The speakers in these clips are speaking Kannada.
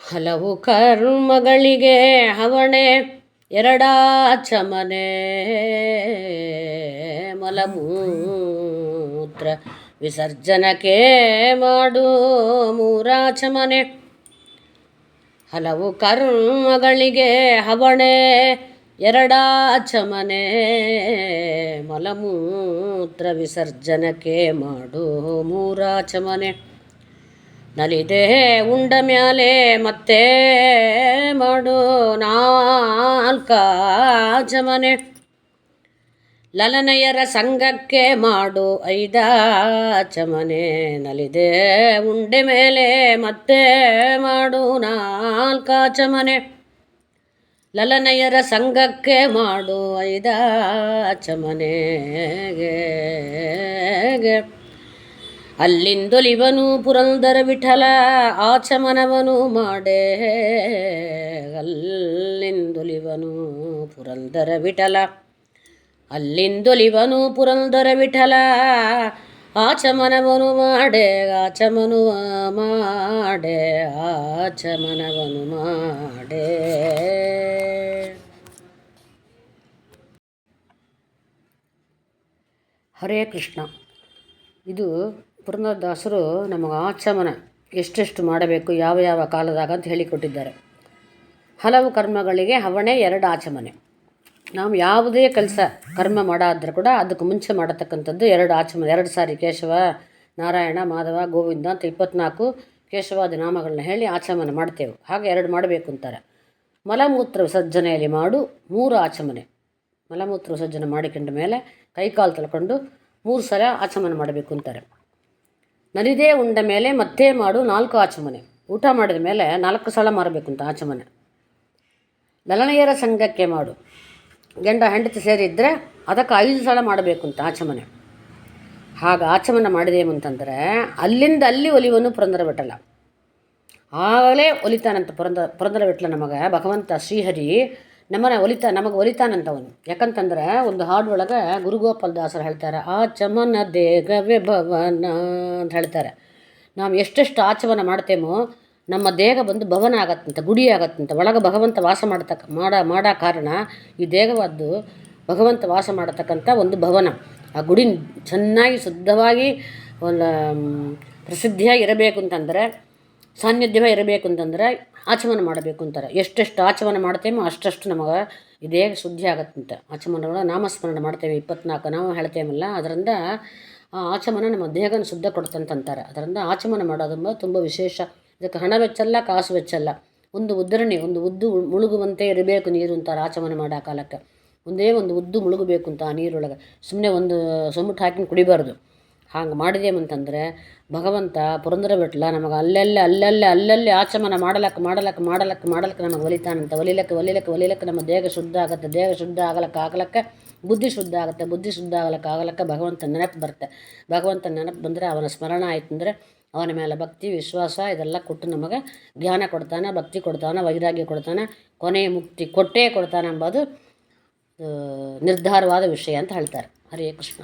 ಹಲವು ಕರ್ಮಗಳಿಗೆ ಹವಣೆ ಎರಡಾಚಮನೆ, ಮಲಮೂತ್ರ ವಿಸರ್ಜನಕ್ಕೆ ಮಾಡು ಮೂರಾಚಮನೆ. ಹಲವು ಕರ್ಮಗಳಿಗೆ ಹವಣೆ ಎರಡಾಚಮನೆ, ಮಲಮೂತ್ರ ವಿಸರ್ಜನಕ್ಕೆ ಮಾಡು ಮೂರಾಚಮನೆ. ನಲಿದೆ ಉಂಡ ಮ್ಯಾಲೆ ಮತ್ತೆ ಮಾಡು ನಾಲ್ಕಾಚಮನೆ, ಲಲನೆಯರ ಸಂಘಕ್ಕೆ ಮಾಡು ಐದಾಚಮನೆ. ನಲಿದೆ ಉಂಡೆ ಮೇಲೆ ಮತ್ತೆ ಮಾಡು ನಾಲ್ಕಾಚಮನೆ, ಲಲನೆಯರ ಸಂಘಕ್ಕೆ ಮಾಡು ಐದಾಚಮನೆಗೆ. ಅಲ್ಲಿಂದೊಲಿವನು ಪುರಂದರ ವಿಠಲ ಆಚಮನವನು ಮಾಡೆ, ಅಲ್ಲಿಂದೊಲಿವನು ಪುರಂದರ ವಿಠಲ, ಅಲ್ಲಿಂದೊಲಿವನು ಪುರಂದರ ವಿಠಲ ಆಚಮನವನು ಮಾಡೆ, ಆಚಮನು ಮಾಡೆ, ಆಚಮನವನು ಮಾಡೆ. ಹರೇ ಕೃಷ್ಣ. ಇದು ಪುರಂದರದಾಸರು ನಮಗೆ ಆಚಮನ ಎಷ್ಟೆಷ್ಟು ಮಾಡಬೇಕು, ಯಾವ ಯಾವ ಕಾಲದಾಗ ಅಂತ ಹೇಳಿಕೊಟ್ಟಿದ್ದಾರೆ. ಹಲವು ಕರ್ಮಗಳಿಗೆ ಹವಣೆ ಎರಡು ಆಚಮನೆ. ನಾವು ಯಾವುದೇ ಕೆಲಸ ಕರ್ಮ ಮಾಡಾದ್ರೆ ಕೂಡ ಅದಕ್ಕೆ ಮುಂಚೆ ಮಾಡತಕ್ಕಂಥದ್ದು ಎರಡು ಆಚಮನೆ. 2 ಸಾರಿ ಕೇಶವ, ನಾರಾಯಣ, ಮಾಧವ, ಗೋವಿಂದ ಅಂತ 24 ಕೇಶವಾದಿ ನಾಮಗಳನ್ನ ಹೇಳಿ ಆಚಮನ ಮಾಡ್ತೇವೆ. ಹಾಗೆ 2 ಮಾಡಬೇಕು ಅಂತಾರೆ. ಮಲಮೂತ್ರ ವಿಸರ್ಜನೆಯಲ್ಲಿ ಮಾಡು 3 ಆಚಮನೆ. ಮಲಮೂತ್ರ ವಿಸರ್ಜನೆ ಮಾಡಿಕೊಂಡ ಮೇಲೆ ಕೈಕಾಲು ತೊಳ್ಕೊಂಡು 3 ಸಲ ಆಚಮನ ಮಾಡಬೇಕು ಅಂತಾರೆ. ನಲಿದೇ ಉಂಡ ಮೇಲೆ ಮತ್ತೆ ಮಾಡು 4 ಆಚಮನೆ. ಊಟ ಮಾಡಿದ ಮೇಲೆ 4 ಸಲ ಮಾಡಬೇಕು ಅಂತ ಆಚಮನೆ. ಲಲನೆಯರ ಸಂಘಕ್ಕೆ ಮಾಡು, ಗಂಡ ಹೆಂಡತಿ ಸೇರಿದ್ದರೆ ಅದಕ್ಕೆ 5 ಸಲ ಮಾಡಬೇಕು ಅಂತ ಆಚಮನೆ. ಹಾಗೆ ಆಚಮನ ಮಾಡಿದೇವಂತಂದರೆ ಅಲ್ಲಿಂದ ಅಲ್ಲಿ ಒಲಿವನು ಪುರಂದರ ವಿಠಲ. ಆಗಲೇ ಒಲಿತಾನಂತ ಪುರಂದರ ವಿಠಲ ನಮಗೆ ಭಗವಂತ ಶ್ರೀಹರಿ ನಮಗೆ ಒಲಿತಾನಂತವನು. ಯಾಕಂತಂದ್ರೆ ಒಂದು ಹಾಡು ಒಳಗೆ ಗುರುಗೋಪಾಲ ದಾಸರು ಹೇಳ್ತಾರೆ, ಆಚಮನ ದೇಹವೇ ಭವನ ಅಂತ ಹೇಳ್ತಾರೆ. ನಾವು ಎಷ್ಟೆಷ್ಟು ಆಚಮನ ಮಾಡ್ತೇಮೋ ನಮ್ಮ ದೇಹ ಬಂದು ಭವನ ಆಗತ್ತಂತ, ಗುಡಿ ಆಗತ್ತಂತ. ಒಳಗೆ ಭಗವಂತ ವಾಸ ಮಾಡೋ ಕಾರಣ ಈ ದೇಹವಾದ್ದು ಭಗವಂತ ವಾಸ ಮಾಡತಕ್ಕಂಥ ಒಂದು ಭವನ. ಆ ಗುಡಿ ಚೆನ್ನಾಗಿ ಶುದ್ಧವಾಗಿ ಒಂದು ಪ್ರಸಿದ್ಧಿಯಾಗಿ ಇರಬೇಕು ಅಂತಂದರೆ, ಸಾನ್ನಿಧ್ಯವೇ ಇರಬೇಕು ಅಂತಂದರೆ ಆಚಮನ ಮಾಡಬೇಕು ಅಂತಾರೆ. ಎಷ್ಟೆಷ್ಟು ಆಚಮನ ಮಾಡ್ತೇಮೋ ಅಷ್ಟಷ್ಟು ನಮಗೆ ಈ ದೇಹ ಶುದ್ಧಿ ಆಗತ್ತಂತೆ. ಆಚಮನಗಳು ನಾಮಸ್ಮರಣೆ ಮಾಡ್ತೇವೆ 24 ನಾವು ಹೇಳ್ತೇವಲ್ಲ, ಅದರಿಂದ ಆ ಆಚಮನ ನಮ್ಮ ದೇಹನ ಶುದ್ಧ ಕೊಡ್ತಂತಾರೆ. ಅದರಿಂದ ಆಚಮನ ಮಾಡೋದಂಬ ತುಂಬ ವಿಶೇಷ. ಇದಕ್ಕೆ ಹಣ ವೆಚ್ಚಲ್ಲ, ಕಾಸು ವೆಚ್ಚಲ್ಲ. ಒಂದು ಉದ್ದರಣೆ, ಒಂದು ಉದ್ದು ಮುಳುಗುವಂತೆ ಇರಬೇಕು ನೀರು ಅಂತಾರೆ ಆಚಮನ ಮಾಡೋ ಕಾಲಕ್ಕೆ. ಒಂದೇ ಒಂದು ಉದ್ದು ಮುಳುಗಬೇಕು ಅಂತ ಆ ನೀರೊಳಗೆ, ಸುಮ್ಮನೆ ಒಂದು ಸೊಮ್ಮಟ್ಟು ಹಾಕಿ ಕುಡಿಬಾರ್ದು. ಹಾಗೆ ಮಾಡಿದೇವಂತಂದರೆ ಭಗವಂತ ಪುರಂದರ ವಿಠಲ ನಮಗೆ ಅಲ್ಲಲ್ಲಿ ಆಚಮನ ಮಾಡಲಕ್ಕೆ ನಮಗೆ ಒಲಿತಾನಂತ. ಒಲಿಲಕ್ಕೆ ನಮ್ಮ ದೇಹ ಶುದ್ಧ ಆಗುತ್ತೆ. ದೇಹ ಶುದ್ಧ ಆಗಲಕ್ಕೆ ಬುದ್ಧಿ ಶುದ್ಧ ಆಗುತ್ತೆ. ಬುದ್ಧಿ ಶುದ್ಧ ಆಗಲಕ್ಕೆ ಭಗವಂತನ ನೆನಪು ಬರುತ್ತೆ. ಭಗವಂತನ ನೆನಪು ಬಂದರೆ ಅವನ ಸ್ಮರಣ ಆಯ್ತಂದರೆ ಅವನ ಮೇಲೆ ಭಕ್ತಿ ವಿಶ್ವಾಸ ಇದೆಲ್ಲ ಕೊಟ್ಟು ನಮಗೆ ಜ್ಞಾನ ಕೊಡ್ತಾನೆ, ಭಕ್ತಿ ಕೊಡ್ತಾನೆ, ವೈರಾಗ್ಯ ಕೊಡ್ತಾನೆ, ಕೊನೆಯ ಮುಕ್ತಿ ಕೊಟ್ಟೇ ಕೊಡ್ತಾನೆ ಎಂಬುದು ನಿರ್ಧಾರವಾದ ವಿಷಯ ಅಂತ ಹೇಳ್ತಾರೆ. ಹರೇ ಕೃಷ್ಣ.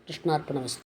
ಕೃಷ್ಣಾರ್ಪಣಮಸ್ತು.